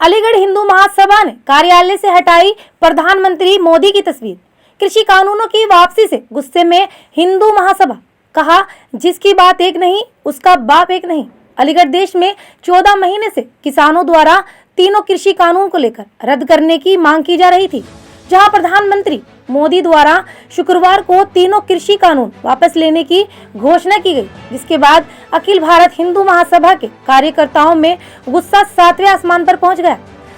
अलीगढ़ हिंदू महासभा ने कार्यालय से हटाई प्रधानमंत्री मोदी की तस्वीर। कृषि कानूनों की वापसी से गुस्से में हिंदू महासभा, कहा जिसकी बात एक नहीं उसका बाप एक नहीं। अलीगढ़ देश में 14 महीने से किसानों द्वारा तीनों कृषि कानून को लेकर रद्द करने की मांग की जा रही थी, जहां प्रधानमंत्री मोदी द्वारा शुक्रवार को तीनों कृषि कानून वापस लेने की घोषणा की गई, जिसके बाद अखिल भारत हिंदू महासभा के कार्यकर्ताओं में गुस्सा 7वें आसमान पर पहुंच गया।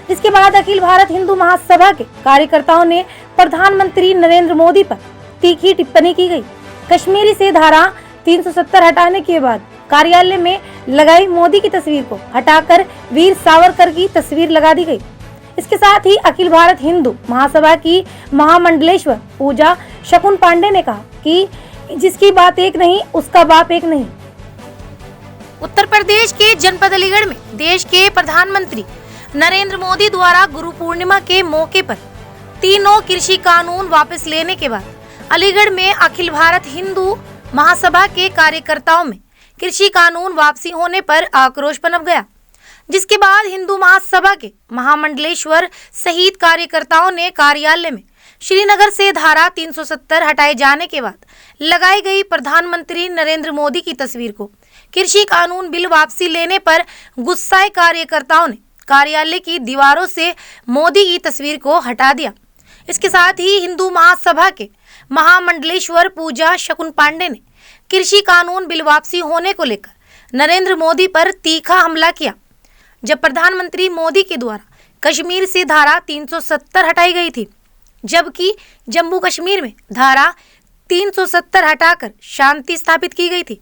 इसके बाद अखिल भारत हिंदू महासभा के कार्यकर्ताओं ने प्रधानमंत्री नरेंद्र मोदी पर तीखी टिप्पणी की गई। कश्मीरी से धारा 370 हटाने के बाद कार्यालय में लगाई मोदी की तस्वीर को हटाकर वीर सावरकर की तस्वीर लगा दी गई। इसके साथ ही अखिल भारत हिंदू महासभा की महामंडलेश्वर पूजा शकुन पांडे ने कहा कि जिसकी बात एक नहीं उसका बाप एक नहीं। उत्तर प्रदेश के जनपद अलीगढ़ में देश के प्रधानमंत्री नरेंद्र मोदी द्वारा गुरु पूर्णिमा के मौके पर तीनों कृषि कानून वापस लेने के बाद अलीगढ़ में अखिल भारत हिंदू महासभा के कार्यकर्ताओं में कृषि कानून वापसी होने पर आक्रोश पनप गया, जिसके बाद हिंदू महासभा के महामंडलेश्वर सहित कार्यकर्ताओं ने कार्यालय में श्रीनगर से धारा 370 हटाए जाने के बाद लगाई गई प्रधानमंत्री नरेंद्र मोदी की तस्वीर को कृषि कानून बिल वापसी लेने पर गुस्साए कार्यकर्ताओं ने कार्यालय की दीवारों से मोदी की तस्वीर को हटा दिया। इसके साथ ही हिंदू महासभा के महामंडलेश्वर पूजा शकुन पांडे ने कृषि कानून बिल वापसी होने को लेकर नरेंद्र मोदी पर तीखा हमला किया। जब प्रधानमंत्री मोदी के द्वारा कश्मीर से धारा 370 हटाई गई थी, जबकि जम्मू कश्मीर में धारा 370 हटाकर शांति स्थापित की गई थी,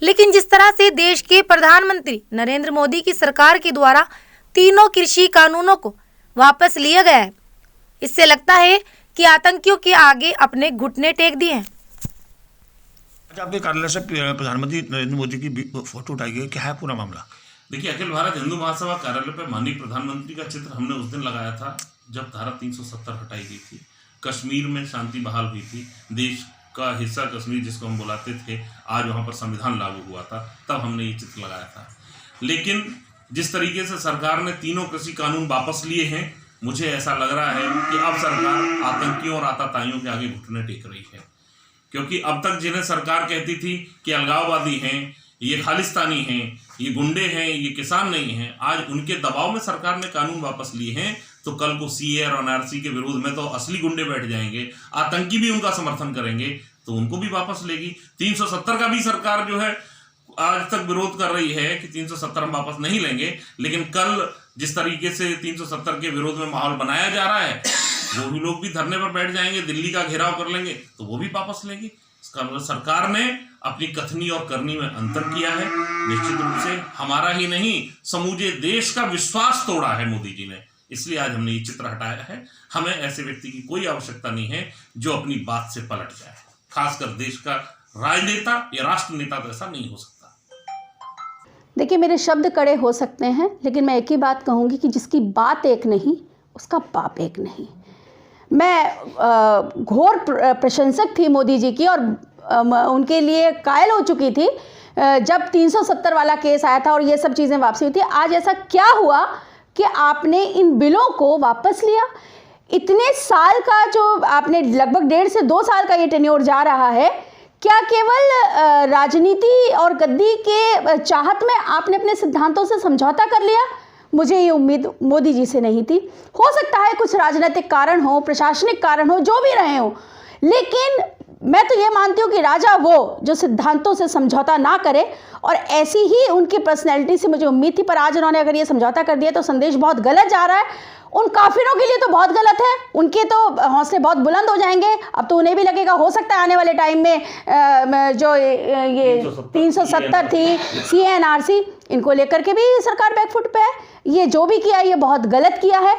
लेकिन जिस तरह से देश के प्रधानमंत्री नरेंद्र मोदी की सरकार के द्वारा तीनों कृषि कानूनों को वापस लिया गया है, इससे लगता है कि आतंकियों के आगे अपने घुटने टेक दिए हैं। आज आपके कार्यालय से प्रधानमंत्री नरेंद्र मोदी की फोटो उठाई गई, क्या है पूरा मामला? देखिए, अखिल भारत हिंदू महासभा कार्यालय पर माननीय प्रधानमंत्री का चित्र हमने उस दिन लगाया था जब धारा 370 हटाई गई थी, कश्मीर में शांति बहाल हुई थी, देश का हिस्सा कश्मीर जिसको हम बुलाते थे, आज वहाँ पर संविधान लागू हुआ था, तब हमने ये चित्र लगाया था। लेकिन जिस तरीके से सरकार ने तीनों कृषि कानून वापस लिए हैं, मुझे ऐसा लग रहा है कि अब सरकार आतंकियों और आतताइयों के आगे घुटने टेक रही है, क्योंकि अब तक जिन्हें सरकार कहती थी कि अलगाववादी हैं, ये खालिस्तानी हैं, ये गुंडे हैं, ये किसान नहीं हैं, आज उनके दबाव में सरकार ने कानून वापस लिए हैं, तो कल को सीए और एनआरसी के विरोध में तो असली गुंडे बैठ जाएंगे, आतंकी भी उनका समर्थन करेंगे, तो उनको भी वापस लेगी। 370 का भी सरकार जो है आज तक विरोध कर रही है कि 370 हम वापस नहीं लेंगे, लेकिन कल जिस तरीके से 370 के विरोध में माहौल बनाया जा रहा है, वो भी लोग भी धरने पर बैठ जाएंगे, दिल्ली का घेराव कर लेंगे, तो वो भी वापस लेगी। इसका मतलब सरकार ने अपनी कथनी और करनी में अंतर किया है। निश्चित रूप से हमारा ही नहीं, समूचे देश का विश्वास तोड़ा है मोदी जी ने, इसलिए आज हमने ये चित्र हटाया है। हमें ऐसे व्यक्ति की कोई आवश्यकता नहीं है जो अपनी बात से पलट जाए, खासकर देश का राजनेता या राष्ट्र नेता, तो ऐसा नहीं हो सकता। देखिए, मेरे शब्द कड़े हो सकते हैं, लेकिन मैं एक ही बात कहूँगी कि जिसकी बात एक नहीं उसका बाप एक नहीं। मैं घोर प्रशंसक थी मोदी जी की और उनके लिए कायल हो चुकी थी जब 370 वाला केस आया था और ये सब चीज़ें वापसी हुई थी। आज ऐसा क्या हुआ कि आपने इन बिलों को वापस लिया? इतने साल का जो आपने लगभग 1.5 से 2 साल का ये टेन्योर जा रहा है, क्या केवल राजनीति और गद्दी के चाहत में आपने अपने सिद्धांतों से समझौता कर लिया? मुझे ये उम्मीद मोदी जी से नहीं थी। हो सकता है कुछ राजनीतिक कारण हो, प्रशासनिक कारण हो, जो भी रहे हो, लेकिन मैं तो ये मानती हूँ कि राजा वो जो सिद्धांतों से समझौता ना करे, और ऐसी ही उनकी पर्सनैलिटी से मुझे उम्मीद थी। पर आज उन्होंने अगर ये समझौता कर दिया तो संदेश बहुत गलत जा रहा है। उन काफिरों के लिए तो बहुत गलत है, उनके तो हौसले बहुत बुलंद हो जाएंगे। अब तो उन्हें भी लगेगा, हो सकता है आने वाले टाइम में जो ये 370 थी, CNRC, इनको लेकर के भी सरकार बैकफुट पे है। ये जो भी किया ये बहुत गलत किया है।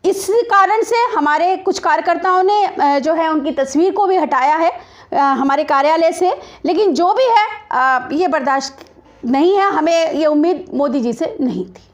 इस कारण से हमारे कुछ कार्यकर्ताओं ने जो है उनकी तस्वीर को भी हटाया है हमारे कार्यालय से, लेकिन जो भी है ये बर्दाश्त नहीं है। हमें ये उम्मीद मोदी जी से नहीं थी।